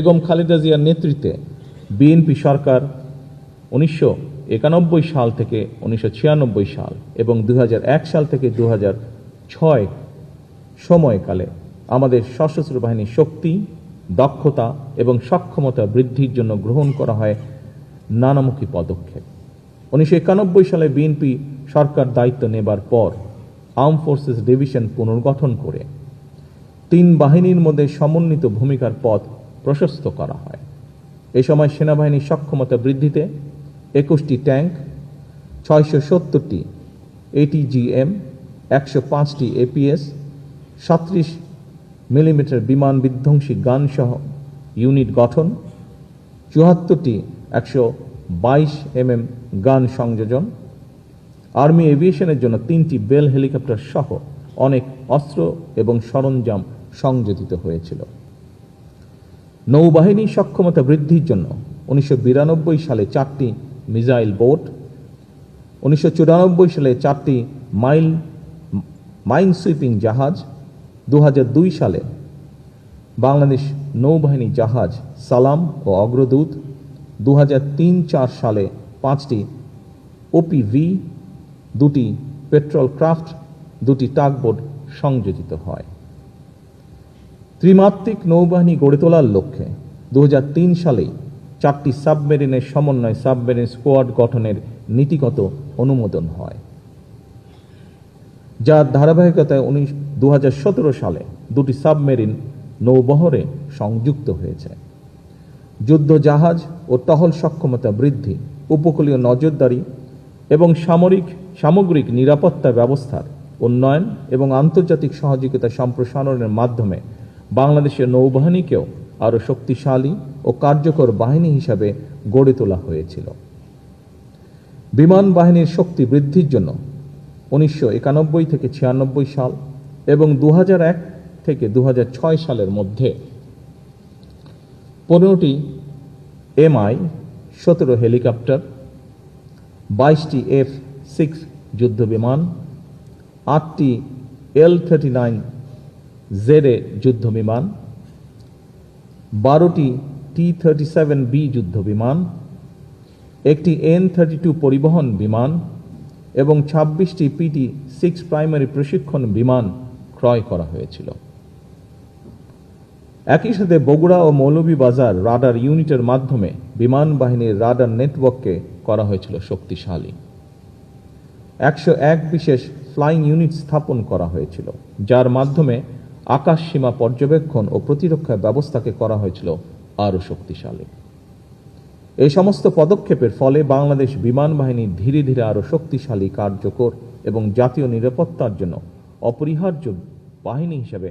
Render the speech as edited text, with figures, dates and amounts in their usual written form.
বেগম খালেদা জিয়ার নেতৃত্বে বিএনপি সরকার 1991 সাল থেকে 1996 সাল এবং 2001 সাল থেকে 2006 সময়কালে আমাদের সশস্ত্র বাহিনীর শক্তি, দক্ষতা এবং সক্ষমতা বৃদ্ধির জন্য গ্রহণ করা হয় নানামুখী পদক্ষেপ। 1991 সালে বিএনপি সরকার দায়িত্ব নেবার পর আর্ম ফোর্সেস ডিভিশন পুনর্গঠন করে 3 বাহিনীর মধ্যে সমন্বিত ভূমিকার পথ প্রশস্ত করা হয়। এই সময় সেনাবাহিনীর সক্ষমতা বৃদ্ধিতে 21টি ট্যাঙ্ক, 670টি ATGM, 105টি APS, 37 মিলিমিটার বিমান বিধ্বংসী গান সহ ইউনিট গঠন, 74টি 122 mm গান সংযোজন, আর্মি এভিয়েশনের জন্য 3টি বেল হেলিকপ্টার সহ অনেক অস্ত্র এবং সরঞ্জাম সংযোজিত হয়েছিল। নৌবাহিনীর সক্ষমতা বৃদ্ধির জন্য 1992 সালে 4টি মিসাইল বোট, 1994 সালে 4টি মাইন সুইপিং জাহাজ, 2002 সালে বাংলাদেশ নৌবাহিনী জাহাজ সালাম ও অগ্রদূত, 2003-4 সালে 5টি OPV, 2টি পেট্রোল ক্রাফট, 2টি টাগবোট সংযোজিত হয়। ত্রিমাত্রিক নৌবাহিনী গড়ে তোলার লক্ষ্যে 2003 সালে 4টি সাবমেরিনের সমন্বয় সাবমেরিন স্কোয়াড গঠনের নীতিগত অনুমোদন হয়, যার ধারাবাহিকতায় 2017 সালে 2টি সাবমেরিন নৌবহরে সংযুক্ত হয়েছে। যুদ্ধ জাহাজ ও টহল সক্ষমতা বৃদ্ধি, উপকূলীয় নজরদারি এবং সামগ্রিক নিরাপত্তা ব্যবস্থার উন্নয়ন এবং আন্তর্জাতিক সহযোগিতা সম্প্রসারণের মাধ্যমে বাংলাদেশের নৌবাহিনীকেও আরও শক্তিশালী ও কার্যকর বাহিনী হিসাবে গড়ে তোলা হয়েছিল। বিমান বাহিনীর শক্তি বৃদ্ধির জন্য 1991 থেকে 96 সাল এবং 2001 থেকে 2006 সালের মধ্যে 15টি Mi-17 হেলিকপ্টার, 22টি F-6 যুদ্ধ বিমান, 8টি L-39ZA যুদ্ধ বিমান, 12টি T-37B যুদ্ধ বিমান, একটি N-32 পরিবহন বিমান এবং 26টি PT-6 প্রাইমারি প্রশিক্ষণ বিমান ক্রয় করা হয়েছিল। একই সাথে বগুড়া ও মৌলভীবাজার রাডার ইউনিটের মাধ্যমে বিমান বাহিনীর রাডার নেটওয়ার্ককে করা হয়েছিল শক্তিশালী। 101 বিশেষ ফ্লাইং ইউনিট স্থাপন করা হয়েছিল, যার মাধ্যমে আকাশ সীমা পর্যবেক্ষণ ও প্রতিরক্ষা ব্যবস্থাকে করা হয়েছিল আরও শক্তিশালী। এই সমস্ত পদক্ষেপের ফলে বাংলাদেশ বিমান বাহিনী ধীরে ধীরে আরও শক্তিশালী, কার্যকর এবং জাতীয় নিরাপত্তার জন্য অপরিহার্য বাহিনী হিসেবে